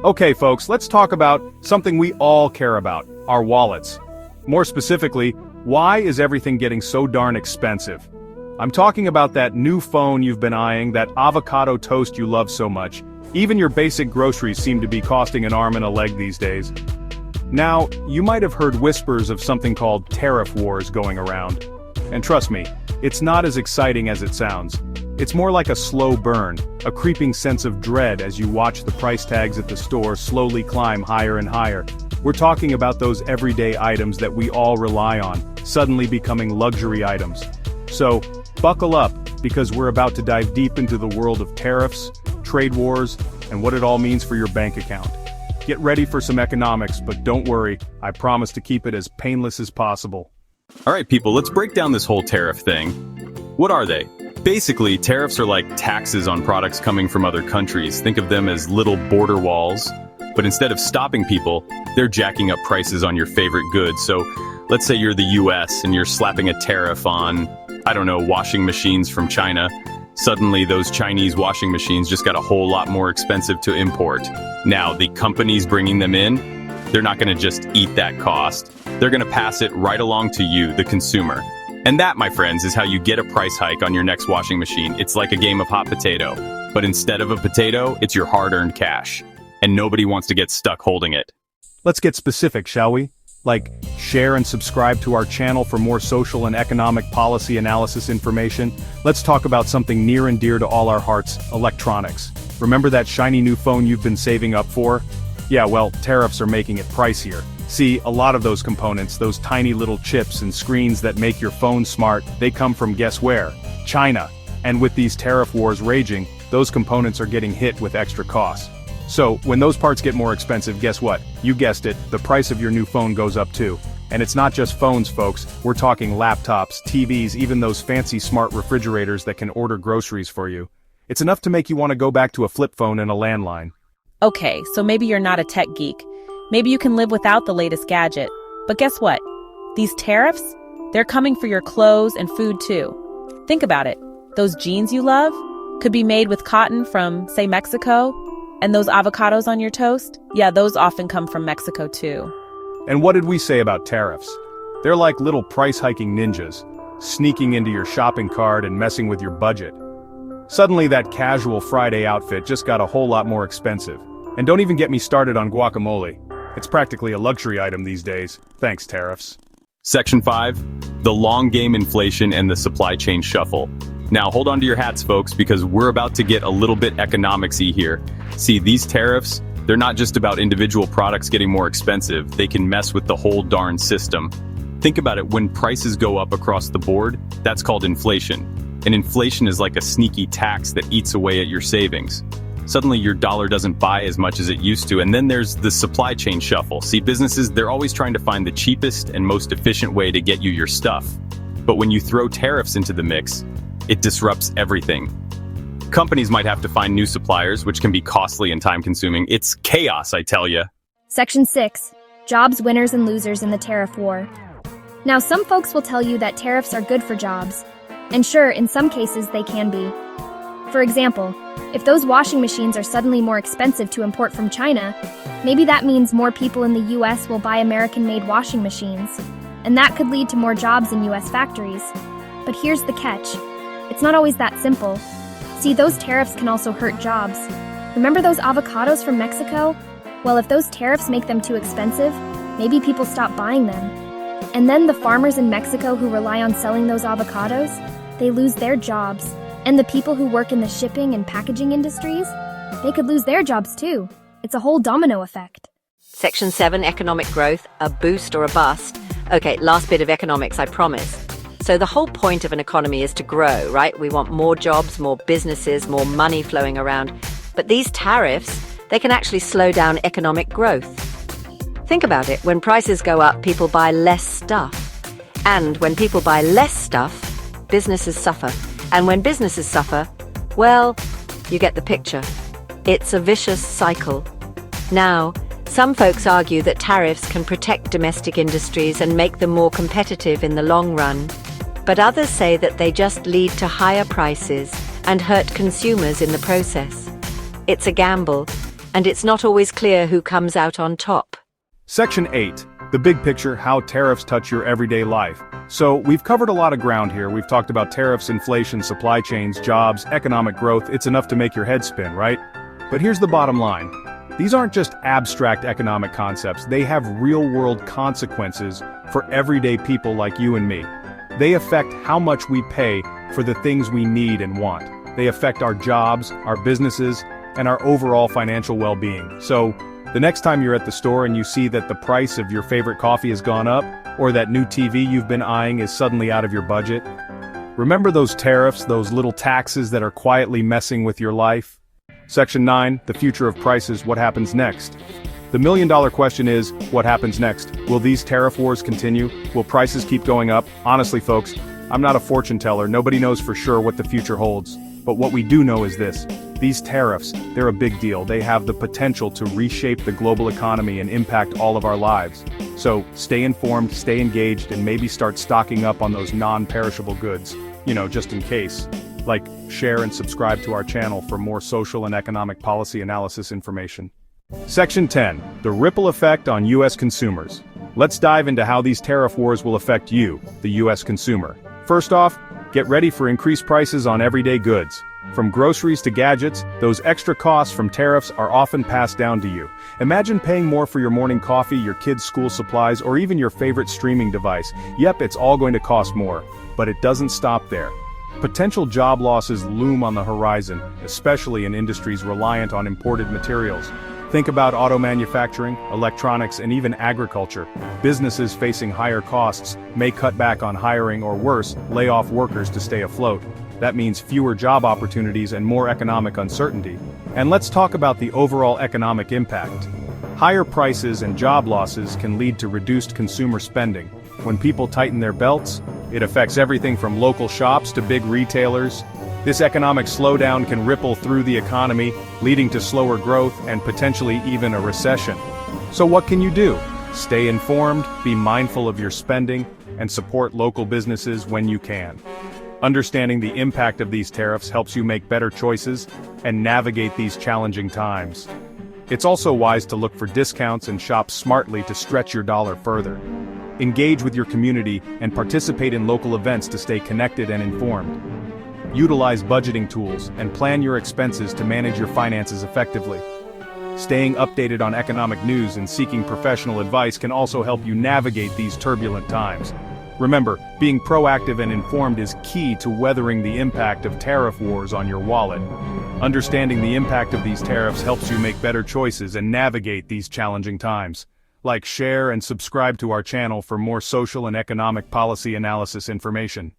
Okay, folks, let's talk about something we all care about, our wallets. More specifically, why is everything getting so darn expensive? I'm talking about that new phone you've been eyeing, that avocado toast you love so much. Even your basic groceries seem to be costing an arm and a leg these days. Now, you might have heard whispers of something called Tariff Wars going around. And trust me, it's not as exciting as it sounds. It's more like a slow burn, a creeping sense of dread as you watch the price tags at the store slowly climb higher and higher. We're talking about those everyday items that we all rely on, suddenly becoming luxury items. So, buckle up, because we're about to dive deep into the world of tariffs, trade wars, and what it all means for your bank account. Get ready for some economics, but don't worry, I promise to keep it as painless as possible. All right, people, let's break down this whole tariff thing. What are they? Basically, tariffs are like taxes on products coming from other countries. Think of them as little border walls. But instead of stopping people, they're jacking up prices on your favorite goods. So let's say you're the US and you're slapping a tariff on, I don't know, washing machines from China. Suddenly, those Chinese washing machines just got a whole lot more expensive to import. Now, the companies bringing them in, they're not going to just eat that cost. They're going to pass it right along to you, the consumer. And that, my friends, is how you get a price hike on your next washing machine. It's like a game of hot potato. But instead of a potato, it's your hard-earned cash. And nobody wants to get stuck holding it. Let's get specific, shall we? Like, share and subscribe to our channel for more social and economic policy analysis information. Let's talk about something near and dear to all our hearts, electronics. Remember that shiny new phone you've been saving up for? Yeah, well, tariffs are making it pricier. See, a lot of those components, those tiny little chips and screens that make your phone smart, they come from guess where? China. And with these tariff wars raging, those components are getting hit with extra costs. So, when those parts get more expensive, guess what? You guessed it, the price of your new phone goes up too. And it's not just phones, folks, we're talking laptops, TVs, even those fancy smart refrigerators that can order groceries for you. It's enough to make you want to go back to a flip phone and a landline. Okay, so maybe you're not a tech geek. Maybe you can live without the latest gadget. But guess what? These tariffs, they're coming for your clothes and food too. Think about it. Those jeans you love could be made with cotton from, say, Mexico. And those avocados on your toast? Yeah, those often come from Mexico too. And what did we say about tariffs? They're like little price-hiking ninjas, sneaking into your shopping cart and messing with your budget. Suddenly that casual Friday outfit just got a whole lot more expensive. And don't even get me started on guacamole. It's practically a luxury item these days. Thanks, tariffs. Section 5, the long game inflation and the supply chain shuffle. Now hold on to your hats, folks, because we're about to get a little bit economics-y here. See, these tariffs, they're not just about individual products getting more expensive, they can mess with the whole darn system. Think about it, when prices go up across the board, that's called inflation. And inflation is like a sneaky tax that eats away at your savings. Suddenly your dollar doesn't buy as much as it used to, and then there's the supply chain shuffle. See, businesses, they're always trying to find the cheapest and most efficient way to get you your stuff. But when you throw tariffs into the mix, it disrupts everything. Companies might have to find new suppliers, which can be costly and time-consuming. It's chaos, I tell you. Section 6. Jobs, winners and losers in the tariff war. Now, some folks will tell you that tariffs are good for jobs. And sure, in some cases they can be. For example, if those washing machines are suddenly more expensive to import from China, maybe that means more people in the US will buy American-made washing machines. And that could lead to more jobs in US factories. But here's the catch. It's not always that simple. See, those tariffs can also hurt jobs. Remember those avocados from Mexico? Well, if those tariffs make them too expensive, maybe people stop buying them. And then the farmers in Mexico who rely on selling those avocados, they lose their jobs. And the people who work in the shipping and packaging industries, they could lose their jobs too. It's a whole domino effect. Section 7, economic growth, a boost or a bust. Okay, last bit of economics, I promise. So the whole point of an economy is to grow, right? We want more jobs, more businesses, more money flowing around. But these tariffs, they can actually slow down economic growth. Think about it. When prices go up, people buy less stuff. And when people buy less stuff, businesses suffer. And when businesses suffer, well, you get the picture. It's a vicious cycle. Now, some folks argue that tariffs can protect domestic industries and make them more competitive in the long run. But others say that they just lead to higher prices and hurt consumers in the process. It's a gamble, and it's not always clear who comes out on top. Section 8. The big picture, how tariffs touch your everyday life. So, we've covered a lot of ground here. We've talked about tariffs, inflation, supply chains, jobs, economic growth. It's enough to make your head spin, right? But here's the bottom line. These aren't just abstract economic concepts. They have real-world consequences for everyday people like you and me. They affect how much we pay for the things we need and want. They affect our jobs, our businesses, and our overall financial well-being. So, the next time you're at the store and you see that the price of your favorite coffee has gone up, or that new TV you've been eyeing is suddenly out of your budget, remember those tariffs, those little taxes that are quietly messing with your life? Section 9, the future of prices, what happens next? The million-dollar question is, what happens next? Will these tariff wars continue? Will prices keep going up? Honestly, folks, I'm not a fortune teller. Nobody knows for sure what the future holds. But what we do know is this. These tariffs, they're a big deal. They have the potential to reshape the global economy and impact all of our lives. So, stay informed, stay engaged, and maybe start stocking up on those non-perishable goods. Just in case. Like, share and subscribe to our channel for more social and economic policy analysis information. Section 10. The ripple effect on U.S. consumers. Let's dive into how these tariff wars will affect you, the U.S. consumer. First off, get ready for increased prices on everyday goods. From groceries to gadgets, those extra costs from tariffs are often passed down to you. Imagine paying more for your morning coffee, your kids' school supplies, or even your favorite streaming device. Yep, it's all going to cost more. But it doesn't stop there. Potential job losses loom on the horizon, especially in industries reliant on imported materials. Think about auto manufacturing, electronics, and even agriculture. Businesses facing higher costs may cut back on hiring or worse, lay off workers to stay afloat. That means fewer job opportunities and more economic uncertainty. And let's talk about the overall economic impact. Higher prices and job losses can lead to reduced consumer spending. When people tighten their belts, it affects everything from local shops to big retailers. This economic slowdown can ripple through the economy, leading to slower growth and potentially even a recession. So what can you do? Stay informed, be mindful of your spending, and support local businesses when you can. Understanding the impact of these tariffs helps you make better choices and navigate these challenging times. It's also wise to look for discounts and shop smartly to stretch your dollar further. Engage with your community and participate in local events to stay connected and informed. Utilize budgeting tools and plan your expenses to manage your finances effectively. Staying updated on economic news and seeking professional advice can also help you navigate these turbulent times. Remember, being proactive and informed is key to weathering the impact of tariff wars on your wallet. Understanding the impact of these tariffs helps you make better choices and navigate these challenging times. Like, share, and subscribe to our channel for more social and economic policy analysis information.